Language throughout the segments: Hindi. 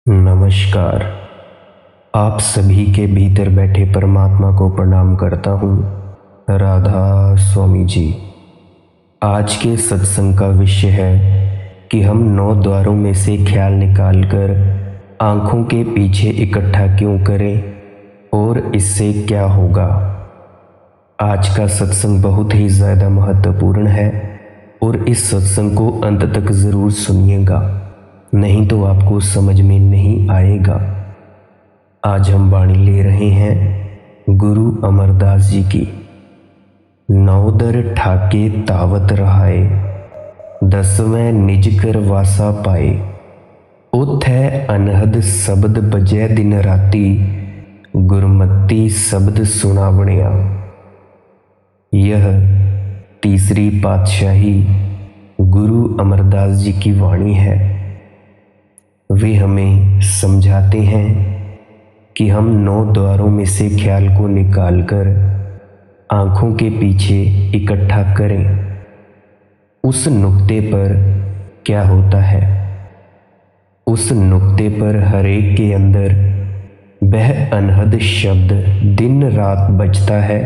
नमस्कार। आप सभी के भीतर बैठे परमात्मा को प्रणाम करता हूँ। राधा स्वामी जी। आज के सत्संग का विषय है कि हम 9 द्वारों में से ख्याल निकालकर आँखों के पीछे इकट्ठा क्यों करें और इससे क्या होगा। आज का सत्संग बहुत ही ज़्यादा महत्वपूर्ण है और इस सत्संग को अंत तक ज़रूर सुनिएगा, नहीं तो आपको समझ में नहीं आएगा। आज हम वाणी ले रहे हैं गुरु अमरदास जी की। नौदर ठाके तावत रहाए, 10वें निज कर वासा पाए। उथै अनहद शब्द बजै दिन राती, गुरमती शब्द सुनावणिया। यह तीसरी पातशाही गुरु अमरदास जी की वाणी है। वे हमें समझाते हैं कि हम 9 द्वारों में से ख्याल को निकालकर आँखों के पीछे इकट्ठा करें। उस नुक्ते पर क्या होता है? उस नुक्ते पर हर एक के अंदर वह अनहद शब्द दिन रात बजता है।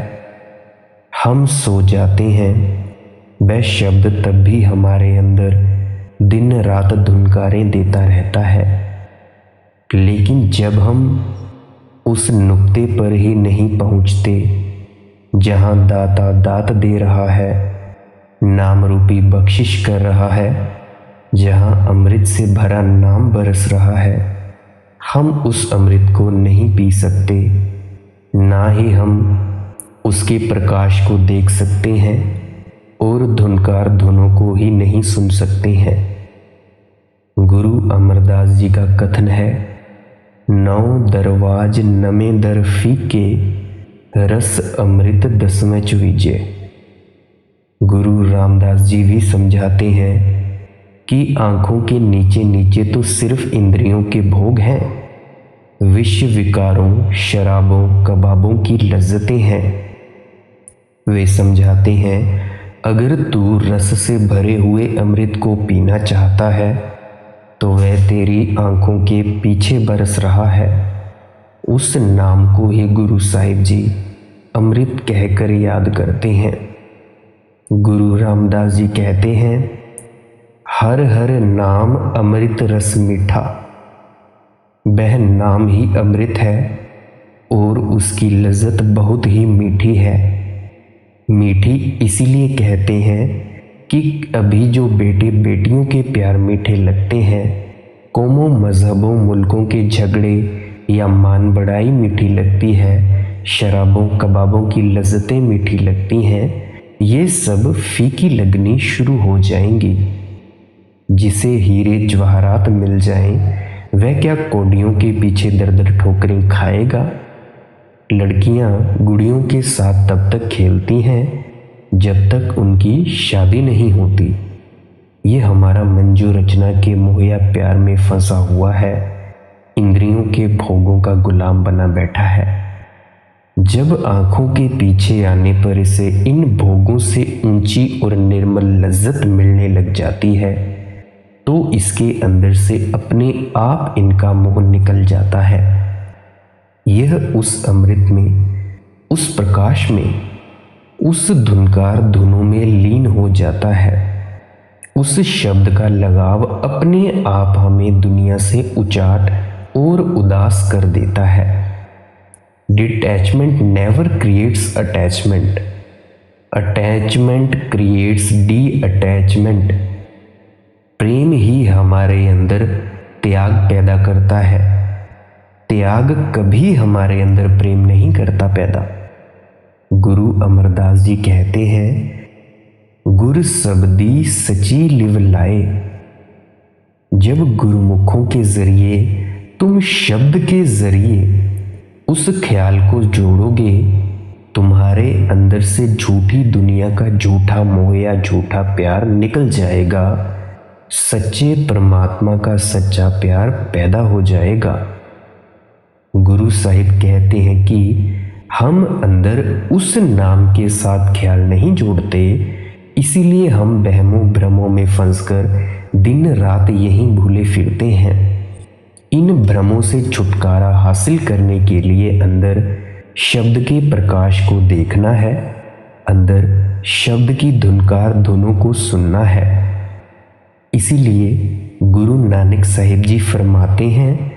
हम सो जाते हैं, वह शब्द तब भी हमारे अंदर दिन रात धुनकारें देता रहता है। लेकिन जब हम उस नुक्ते पर ही नहीं पहुंचते जहां दाता दात दे रहा है, नाम रूपी बख्शिश कर रहा है, जहां अमृत से भरा नाम बरस रहा है, हम उस अमृत को नहीं पी सकते, ना ही हम उसके प्रकाश को देख सकते हैं और धुनकार धुनों को ही नहीं सुन सकते हैं। गुरु अमरदास जी का कथन है, 9 दरवाज नमे दर फीके, रस अमृत 10वें चुवीजे। गुरु रामदास जी भी समझाते हैं कि आंखों के नीचे नीचे तो सिर्फ इंद्रियों के भोग हैं, विषय विकारों, शराबों, कबाबों की लज्जतें हैं। वे समझाते हैं, अगर तू रस से भरे हुए अमृत को पीना चाहता है तो वह तेरी आंखों के पीछे बरस रहा है। उस नाम को ही गुरु साहिब जी अमृत कहकर याद करते हैं। गुरु रामदास जी कहते हैं, हर हर नाम अमृत रस मीठा। वह नाम ही अमृत है और उसकी लज्जत बहुत ही मीठी है। मीठी इसीलिए कहते हैं कि अभी जो बेटे बेटियों के प्यार मीठे लगते हैं, कौमों मजहबों मुल्कों के झगड़े या मान बढ़ाई मीठी लगती है, शराबों कबाबों की लज्जतें मीठी लगती हैं, ये सब फीकी लगनी शुरू हो जाएंगी। जिसे हीरे जवाहरात मिल जाएं, वह क्या कौडियों के पीछे दर दर ठोकरें खाएगा। लड़कियां गुड़ियों के साथ तब तक खेलती हैं जब तक उनकी शादी नहीं होती। ये हमारा मंजू रचना के मोहया प्यार में फंसा हुआ है, इंद्रियों के भोगों का गुलाम बना बैठा है। जब आंखों के पीछे आने पर इसे इन भोगों से ऊंची और निर्मल लज्जत मिलने लग जाती है तो इसके अंदर से अपने आप इनका मोह निकल जाता है। यह उस अमृत में, उस प्रकाश में, उस धुनकार धुनों में लीन हो जाता है। उस शब्द का लगाव अपने आप हमें दुनिया से उचाट और उदास कर देता है। Detachment never creates attachment, attachment creates detachment. प्रेम ही हमारे अंदर त्याग पैदा करता है, त्याग कभी हमारे अंदर प्रेम नहीं करता पैदा। गुरु अमरदास जी कहते हैं, गुर शब्दी सची लिव लाए। जब गुरुमुखों के जरिए तुम शब्द के जरिए उस ख्याल को जोड़ोगे, तुम्हारे अंदर से झूठी दुनिया का झूठा मोह या झूठा प्यार निकल जाएगा, सच्चे परमात्मा का सच्चा प्यार पैदा हो जाएगा। गुरु साहिब कहते हैं कि हम अंदर उस नाम के साथ ख्याल नहीं जोड़ते, इसीलिए हम वहमों भ्रमों में फंसकर दिन रात यहीं भूले फिरते हैं। इन इन भ्रमों से छुटकारा हासिल करने के लिए अंदर शब्द के प्रकाश को देखना है, अंदर शब्द की धुनकार धुनों को सुनना है। इसीलिए गुरु नानक साहिब जी फरमाते हैं,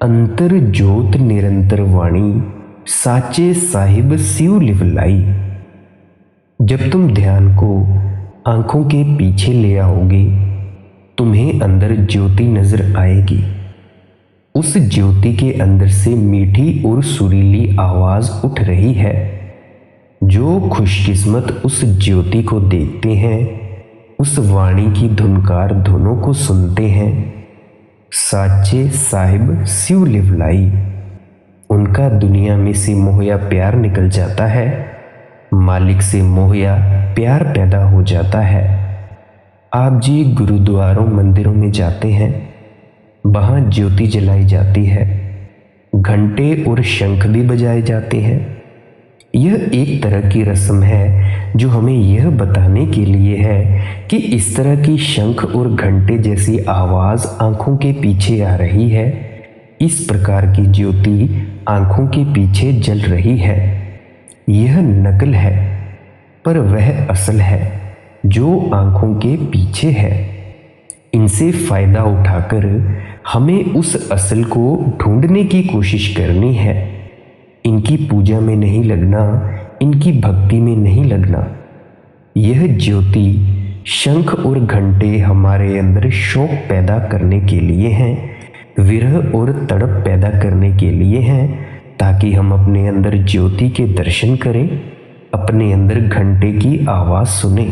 अंतर जोत निरंतर वाणी साचे साहिब सिउ लिवलाई। जब तुम ध्यान को आंखों के पीछे ले आओगे, तुम्हें अंदर ज्योति नजर आएगी। उस ज्योति के अंदर से मीठी और सुरीली आवाज उठ रही है। जो खुशकिस्मत उस ज्योति को देखते हैं, उस वाणी की धुनकार धुनों को सुनते हैं, साचे साहिब सिउ लिवलाई, उनका दुनिया में से मोहया प्यार निकल जाता है, मालिक से मोहया प्यार पैदा हो जाता है। आप जी गुरुद्वारों मंदिरों में जाते हैं, वहाँ ज्योति जलाई जाती है, घंटे और शंख भी बजाए जाते हैं। यह एक तरह की रस्म है जो हमें यह बताने के लिए है कि इस तरह की शंख और घंटे जैसी आवाज़ आंखों के पीछे आ रही है। इस प्रकार की ज्योति आंखों के पीछे जल रही है। यह नकल है, पर वह असल है जो आंखों के पीछे है। इनसे फायदा उठाकर हमें उस असल को ढूंढने की कोशिश करनी है। इनकी पूजा में नहीं लगना, इनकी भक्ति में नहीं लगना। यह ज्योति शंख और घंटे हमारे अंदर शौक पैदा करने के लिए हैं, विरह और तड़प पैदा करने के लिए हैं, ताकि हम अपने अंदर ज्योति के दर्शन करें, अपने अंदर घंटे की आवाज़ सुने।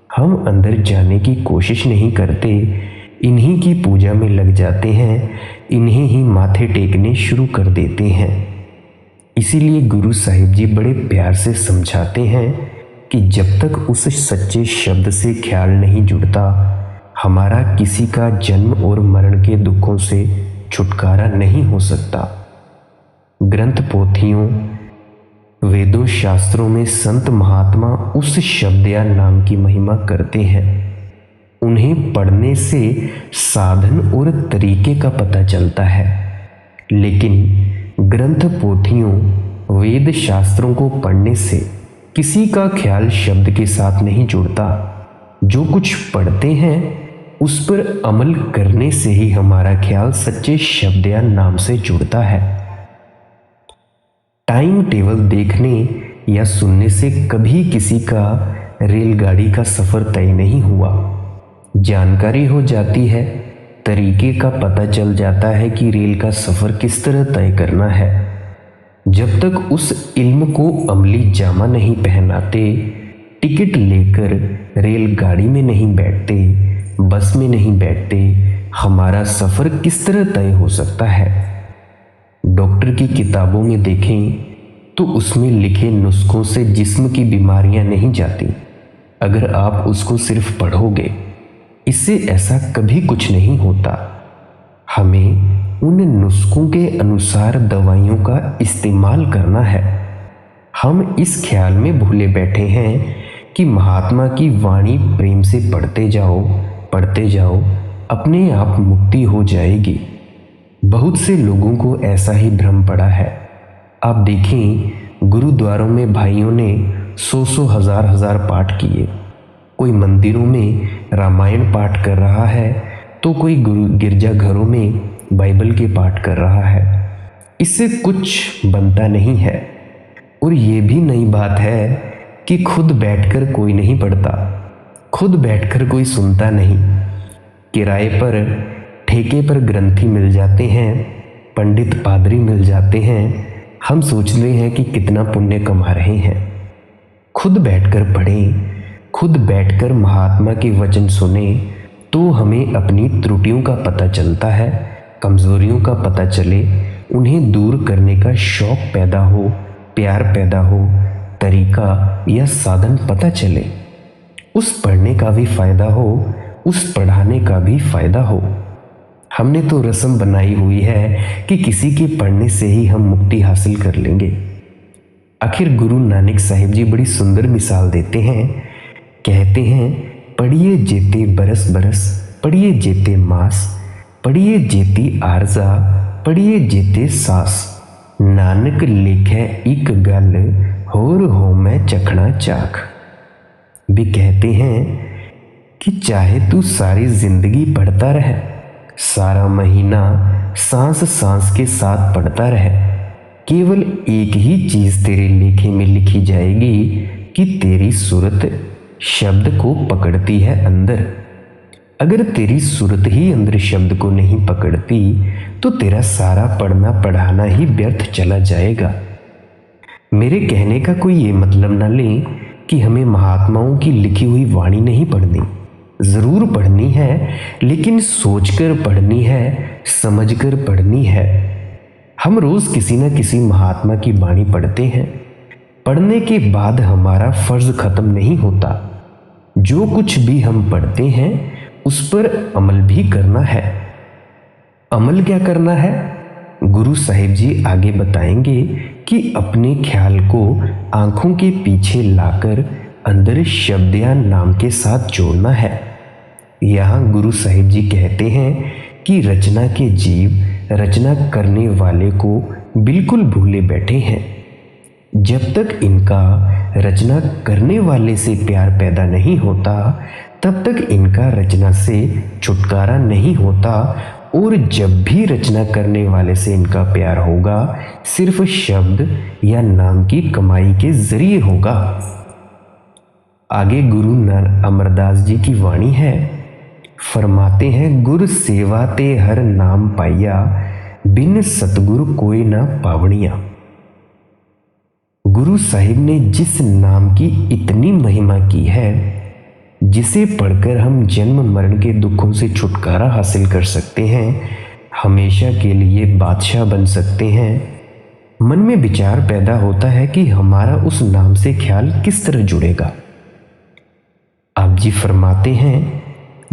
हम अंदर जाने की कोशिश नहीं करते, इन्हीं की पूजा में लग जाते हैं, इन्हें ही माथे टेकने शुरू कर देते हैं। इसीलिए गुरु साहिब जी बड़े प्यार से समझाते हैं कि जब तक उस सच्चे शब्द से ख्याल नहीं जुड़ता, हमारा किसी का जन्म और मरण के दुखों से छुटकारा नहीं हो सकता। ग्रंथ पोथियों, वेदों, शास्त्रों में संत महात्मा उस शब्द या नाम की महिमा करते हैं। उन्हें पढ़ने से साधन और तरीके का पता चलता है, लेकिन ग्रंथ पोथियों, वेद शास्त्रों को पढ़ने से किसी का ख्याल शब्द के साथ नहीं जुड़ता। जो कुछ पढ़ते हैं उस पर अमल करने से ही हमारा ख्याल सच्चे शब्द या नाम से जुड़ता है। टाइम टेबल देखने या सुनने से कभी किसी का रेलगाड़ी का सफ़र तय नहीं हुआ। जानकारी हो जाती है, तरीके का पता चल जाता है कि रेल का सफ़र किस तरह तय करना है। जब तक उस इल्म को अमली जामा नहीं पहनाते, टिकट लेकर रेलगाड़ी में नहीं बैठते, बस में नहीं बैठते, हमारा सफ़र किस तरह तय हो सकता है। डॉक्टर की किताबों में देखें तो उसमें लिखे नुस्खों से जिस्म की बीमारियां नहीं जाती। अगर आप उसको सिर्फ पढ़ोगे, इससे ऐसा कभी कुछ नहीं होता। हमें उन नुस्खों के अनुसार दवाइयों का इस्तेमाल करना है। हम इस ख्याल में भूले बैठे हैं कि महात्मा की वाणी प्रेम से पढ़ते जाओ, अपने आप मुक्ति हो जाएगी। बहुत से लोगों को ऐसा ही भ्रम पड़ा है। आप देखें, गुरुद्वारों में भाइयों ने 100 हजार पाठ किए। कोई मंदिरों में रामायण पाठ कर रहा है, तो कोई गिरजाघरों में बाइबल के पाठ कर रहा है। इससे कुछ बनता नहीं है। और ये भी नई बात है कि खुद बैठकर कोई नहीं पढ़ता, खुद बैठकर कोई सुनता नहीं। किराए पर, ठेके पर ग्रंथी मिल जाते हैं, पंडित पादरी मिल जाते हैं। हम सोचते हैं कि कितना पुण्य कमा रहे हैं। खुद बैठकर पढ़ें, खुद बैठकर महात्मा के वचन सुने, तो हमें अपनी त्रुटियों का पता चलता है, कमजोरियों का पता चले, उन्हें दूर करने का शौक पैदा हो, प्यार पैदा हो, तरीका या साधन पता चले। उस पढ़ने का भी फायदा हो, उस पढ़ाने का भी फायदा हो। हमने तो रस्म बनाई हुई है कि किसी के पढ़ने से ही हम मुक्ति हासिल कर लेंगे। आखिर गुरु नानक साहिब जी बड़ी सुंदर मिसाल देते हैं। कहते हैं, पढ़िए जेते बरस बरस, पढ़िए जेते मास, पढ़िए जेती आरजा पढ़िए जेते सास, नानक लिखे एक गल होर हो मैं चखना चाख। भी कहते हैं कि चाहे तू सारी जिंदगी पढ़ता रहे, सारा महीना सांस सांस के साथ पढ़ता रहे, केवल एक ही चीज तेरे लेखे में लिखी जाएगी कि तेरी सूरत शब्द को पकड़ती है अंदर। अगर तेरी सूरत ही अंदर शब्द को नहीं पकड़ती तो तेरा सारा पढ़ना पढ़ाना ही व्यर्थ चला जाएगा। मेरे कहने का कोई ये मतलब ना लें कि हमें महात्माओं की लिखी हुई वाणी नहीं पढ़नी, जरूर पढ़नी है, लेकिन सोचकर पढ़नी है, समझकर पढ़नी है। हम रोज किसी न किसी महात्मा की वाणी पढ़ते हैं। पढ़ने के बाद हमारा फर्ज खत्म नहीं होता। जो कुछ भी हम पढ़ते हैं उस पर अमल भी करना है। अमल क्या करना है? गुरु साहिब जी आगे बताएंगे कि अपने ख्याल को आंखों के पीछे लाकर अंदर शब्द या नाम के साथ जोड़ना है। यहाँ गुरु साहिब जी कहते हैं कि रचना के जीव रचना करने वाले को बिल्कुल भूले बैठे हैं। जब तक इनका रचना करने वाले से प्यार पैदा नहीं होता तब तक इनका रचना से छुटकारा नहीं होता, और जब भी रचना करने वाले से इनका प्यार होगा सिर्फ शब्द या नाम की कमाई के जरिए होगा। आगे गुरु अमरदास जी की वाणी है। फरमाते हैं, गुर सेवा ते हर नाम पाइया, बिन सतगुरु कोई ना पावनिया। गुरु साहिब ने जिस नाम की इतनी महिमा की है, जिसे पढ़कर हम जन्म मरण के दुखों से छुटकारा हासिल कर सकते हैं, हमेशा के लिए बादशाह बन सकते हैं, मन में विचार पैदा होता है कि हमारा उस नाम से ख्याल किस तरह जुड़ेगा। आप जी फरमाते हैं,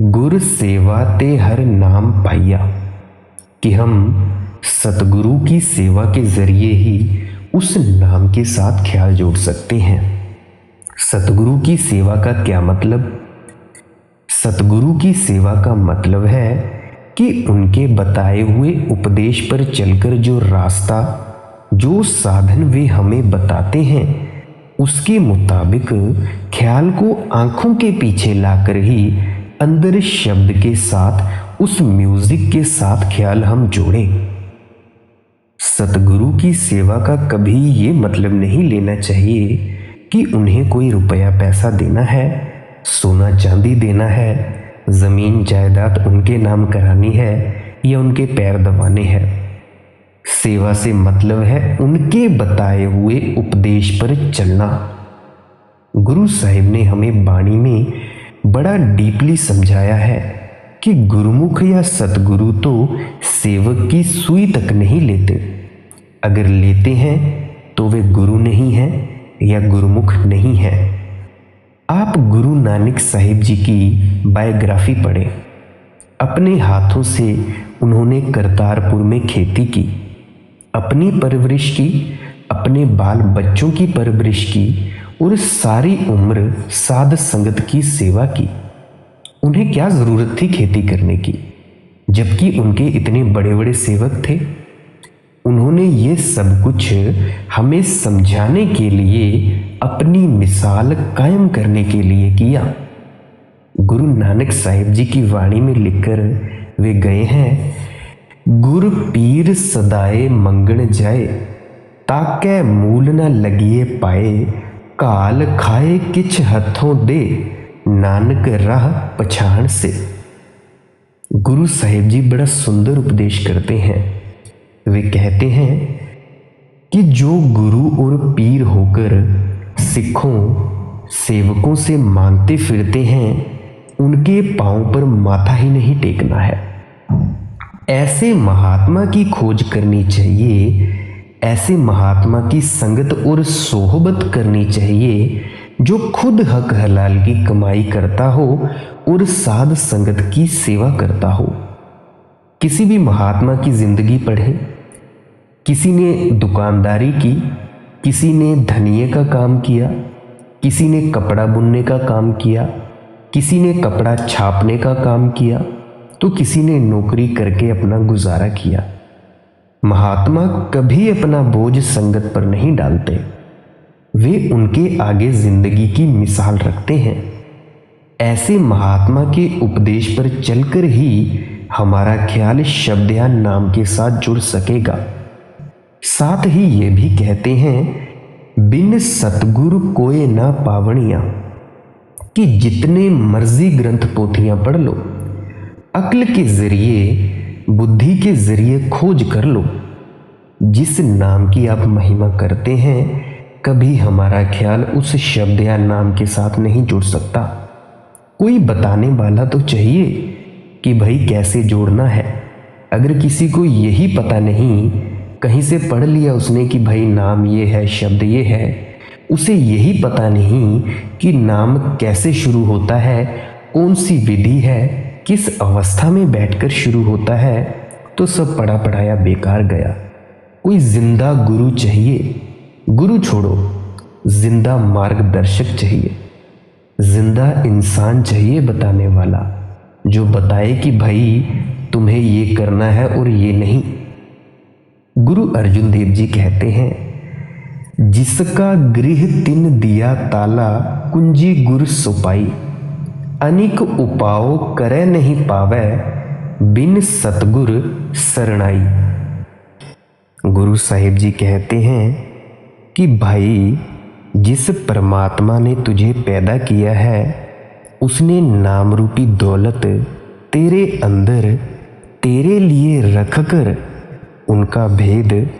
गुर सेवा ते हर नाम पाइया, कि हम सतगुरु की सेवा के जरिए ही उस नाम के साथ ख्याल जोड़ सकते हैं। सतगुरु की सेवा का क्या मतलब? सतगुरु की सेवा का मतलब है कि उनके बताए हुए उपदेश पर चलकर जो रास्ता, जो साधन वे हमें बताते हैं, उसके मुताबिक ख्याल को आंखों के पीछे लाकर ही अंदर शब्द के साथ, उस म्यूजिक के साथ ख्याल हम जोड़ें। सतगुरु की सेवा का कभी ये मतलब नहीं लेना चाहिए कि उन्हें कोई रुपया पैसा देना है, सोना चांदी देना है, जमीन जायदाद उनके नाम करानी है या उनके पैर दबाने हैं। सेवा से मतलब है उनके बताए हुए उपदेश पर चलना। गुरु साहिब ने हमें बाणी में बड़ा डीपली समझाया है कि गुरुमुख या सतगुरु तो सेवक की सुई तक नहीं लेते। अगर लेते हैं तो वे गुरु नहीं हैं या गुरुमुख नहीं है। आप गुरु नानक साहिब जी की बायोग्राफी पढ़ें। अपने हाथों से उन्होंने करतारपुर में खेती की, अपनी परवरिश की, अपने बाल बच्चों की परवरिश की और सारी उम्र साध संगत की सेवा की। उन्हें क्या जरूरत थी खेती करने की, जबकि उनके इतने बड़े बड़े सेवक थे। उन्होंने ये सब कुछ हमें समझाने के लिए, अपनी मिसाल कायम करने के लिए किया। गुरु नानक साहिब जी की वाणी में लिखकर वे गए हैं, गुर पीर सदाए मंगण जाए, ताकै मूल न लगिए पाए, काल खाए किछ हथों दे, नानक राह पछाण से। गुरु साहिब जी बड़ा सुंदर उपदेश करते हैं। वे कहते हैं कि जो गुरु और पीर होकर सिखों सेवकों से मांगते फिरते हैं, उनके पांव पर माथा ही नहीं टेकना है। ऐसे महात्मा की खोज करनी चाहिए, ऐसे महात्मा की संगत और सोहबत करनी चाहिए जो खुद हक हलाल की कमाई करता हो और साध संगत की सेवा करता हो। किसी भी महात्मा की जिंदगी पढ़े। किसी ने दुकानदारी की, किसी ने धनिये का काम किया, किसी ने कपड़ा बुनने का काम किया, किसी ने कपड़ा छापने का काम किया, तो किसी ने नौकरी करके अपना गुजारा किया। महात्मा कभी अपना बोझ संगत पर नहीं डालते, वे उनके आगे जिंदगी की मिसाल रखते हैं। ऐसे महात्मा के उपदेश पर चलकर ही हमारा ख्याल शब्द या नाम के साथ जुड़ सकेगा। साथ ही ये भी कहते हैं, बिन सतगुरु कोय ना पावणिया, कि जितने मर्जी ग्रंथ पोथियां पढ़ लो, अक्ल के जरिए बुद्धि के जरिए खोज कर लो, जिस नाम की आप महिमा करते हैं कभी हमारा ख्याल उस शब्द या नाम के साथ नहीं जुड़ सकता। कोई बताने वाला तो चाहिए कि भाई कैसे जोड़ना है। अगर किसी को यही पता नहीं, कहीं से पढ़ लिया उसने कि भाई नाम ये है, शब्द ये है, उसे यही पता नहीं कि नाम कैसे शुरू होता है, कौन सी विधि है, किस अवस्था में बैठकर शुरू होता है, तो सब पढ़ा पढ़ाया बेकार गया। कोई जिंदा गुरु चाहिए, गुरु छोड़ो, जिंदा मार्गदर्शक चाहिए, जिंदा इंसान चाहिए बताने वाला, जो बताए कि भाई तुम्हें ये करना है और ये नहीं। गुरु अर्जुन देव जी कहते हैं, जिसका गृह तिन दिया ताला, कुंजी गुर सुपाई, अनेक उपाओ करे नहीं पावे, बिन सतगुर सरणाई। गुरु साहिब जी कहते हैं कि भाई जिस परमात्मा ने तुझे पैदा किया है, उसने नाम रूपी दौलत तेरे अंदर तेरे लिए रखकर उनका भेद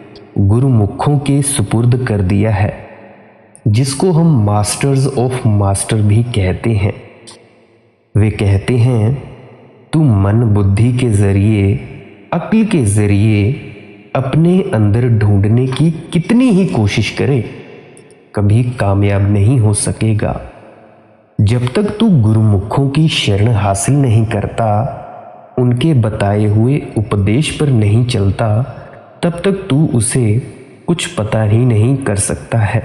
गुरुमुखों के सुपुर्द कर दिया है, जिसको हम मास्टर्स ऑफ मास्टर भी कहते हैं। वे कहते हैं, तू मन बुद्धि के जरिए, अक्ल के जरिए अपने अंदर ढूंढने की कितनी ही कोशिश करे, कभी कामयाब नहीं हो सकेगा। जब तक तू गुरुमुखों की शरण हासिल नहीं करता, उनके बताए हुए उपदेश पर नहीं चलता, तब तक तू उसे कुछ पता ही नहीं कर सकता है।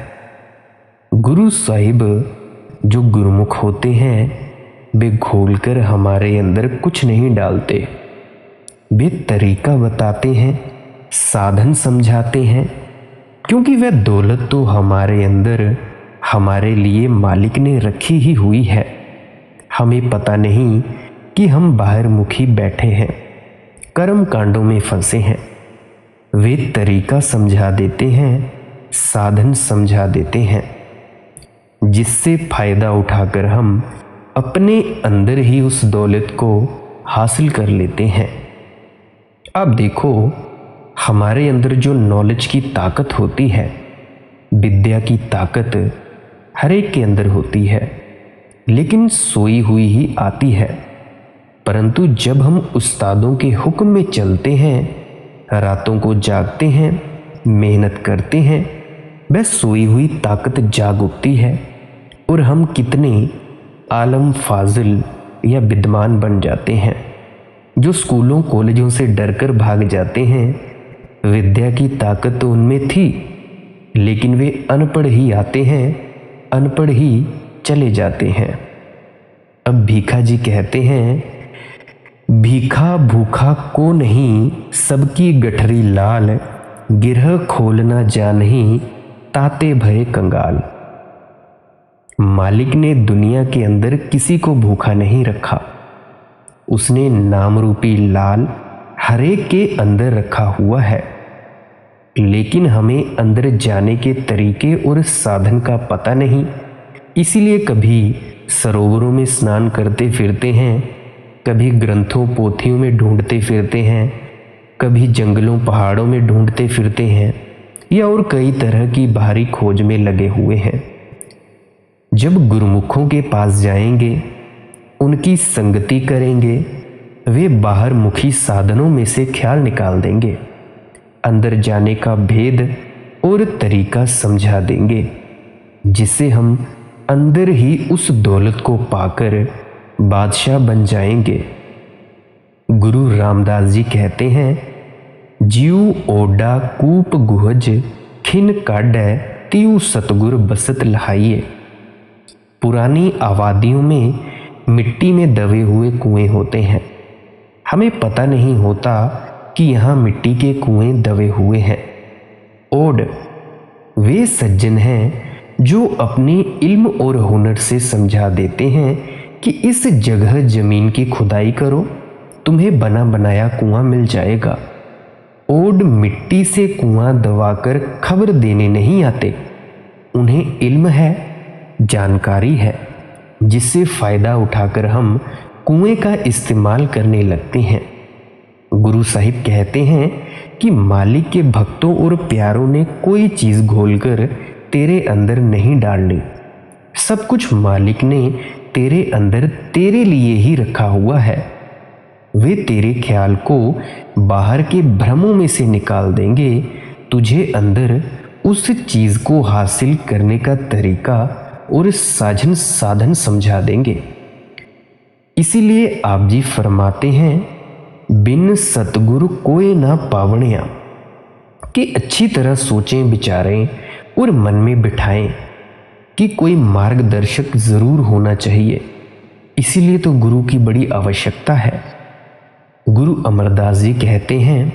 गुरु साहिब जो गुरुमुख होते हैं, वे घोलकर हमारे अंदर कुछ नहीं डालते। वे तरीका बताते हैं, साधन समझाते हैं, क्योंकि वह दौलत तो हमारे अंदर हमारे लिए मालिक ने रखी ही हुई है। हमें पता नहीं कि हम बाहर मुखी बैठे हैं, कर्म कांडों में फंसे हैं। वे तरीका समझा देते हैं, साधन समझा देते हैं, जिससे फायदा उठाकर हम अपने अंदर ही उस दौलत को हासिल कर लेते हैं। अब देखो, हमारे अंदर जो नॉलेज की ताकत होती है, विद्या की ताकत हर एक के अंदर होती है, लेकिन सोई हुई ही आती है। परंतु जब हम उस्तादों के हुक्म में चलते हैं, रातों को जागते हैं, मेहनत करते हैं, वह सोई हुई ताकत जाग उठती है और हम कितने आलम फाजिल या विद्वान बन जाते हैं। जो स्कूलों कॉलेजों से डरकर भाग जाते हैं, विद्या की ताकत तो उनमें थी, लेकिन वे अनपढ़ ही आते हैं, अनपढ़ ही चले जाते हैं। अब भीखा जी कहते हैं, भीखा भूखा को नहीं, सबकी गठरी लाल, गिरह खोलना जा नहीं, ताते भय कंगाल। मालिक ने दुनिया के अंदर किसी को भूखा नहीं रखा, उसने नाम रूपी लाल हरेक के अंदर रखा हुआ है, लेकिन हमें अंदर जाने के तरीके और साधन का पता नहीं। इसीलिए कभी सरोवरों में स्नान करते फिरते हैं, कभी ग्रंथों पोथियों में ढूंढते फिरते हैं, कभी जंगलों पहाड़ों में ढूंढते फिरते हैं, या और कई तरह की बाहरी खोज में लगे हुए हैं। जब गुरुमुखों के पास जाएंगे, उनकी संगति करेंगे, वे बाहर मुखी साधनों में से ख्याल निकाल देंगे, अंदर जाने का भेद और तरीका समझा देंगे, जिससे हम अंदर ही उस दौलत को पाकर बादशाह बन जाएंगे। गुरु रामदास जी कहते हैं, जीव ओडा कूप गुहज, खिन काढ़ै तीऊ सतगुर बसत लहाइए। पुरानी आबादियों में मिट्टी में दबे हुए कुएं होते हैं। हमें पता नहीं होता कि यहाँ मिट्टी के कुएं दबे हुए हैं। ओड वे सज्जन हैं जो अपने इल्म और हुनर से समझा देते हैं कि इस जगह जमीन की खुदाई करो, तुम्हें बना बनाया कुआं मिल जाएगा। ओड मिट्टी से कुआं दबाकर खबर देने नहीं आते। उन्हें इल्म है, जानकारी है, जिससे फायदा उठाकर हम कुएं का इस्तेमाल करने लगते हैं। गुरु साहिब कहते हैं कि मालिक के भक्तों और प्यारों ने कोई चीज घोलकर तेरे अंदर नहीं डालनी। सब कुछ मालिक ने तेरे अंदर तेरे लिए ही रखा हुआ है। वे तेरे ख्याल को बाहर के भ्रमों में से निकाल देंगे, तुझे अंदर उस चीज को हासिल करने का तरीका और साधन समझा देंगे। इसीलिए आप जी फरमाते हैं, बिन सतगुरु कोई ना पावणिया, कि अच्छी तरह सोचें विचारें और मन में बिठाएं कि कोई मार्गदर्शक जरूर होना चाहिए। इसीलिए तो गुरु की बड़ी आवश्यकता है। गुरु अमरदास जी कहते हैं,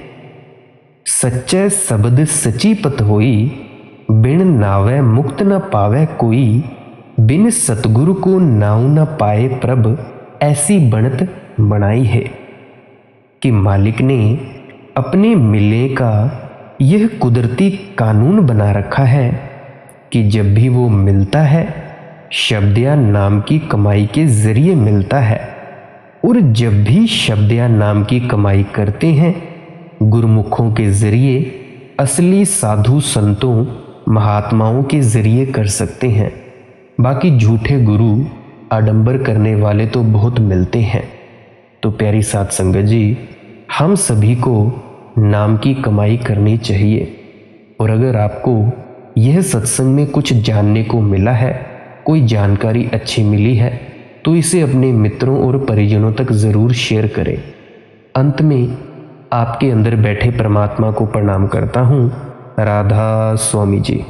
सच्चे शब्द सची पत होई, बिन नावे मुक्त न पावे कोई, बिन सतगुरु को नाउ न पाए प्रभ, ऐसी बनत बनाई है। कि मालिक ने अपने मिलने का यह कुदरती कानून बना रखा है कि जब भी वो मिलता है, शब्द या नाम की कमाई के जरिए मिलता है, और जब भी शब्द या नाम की कमाई करते हैं, गुरुमुखों के जरिए, असली साधु संतों महात्माओं के जरिए कर सकते हैं। बाकी झूठे गुरु आडंबर करने वाले तो बहुत मिलते हैं। तो प्यारी साध संगत जी, हम सभी को नाम की कमाई करनी चाहिए। और अगर आपको यह सत्संग में कुछ जानने को मिला है, कोई जानकारी अच्छी मिली है, तो इसे अपने मित्रों और परिजनों तक ज़रूर शेयर करें। अंत में आपके अंदर बैठे परमात्मा को प्रणाम करता हूँ। राधा स्वामी जी।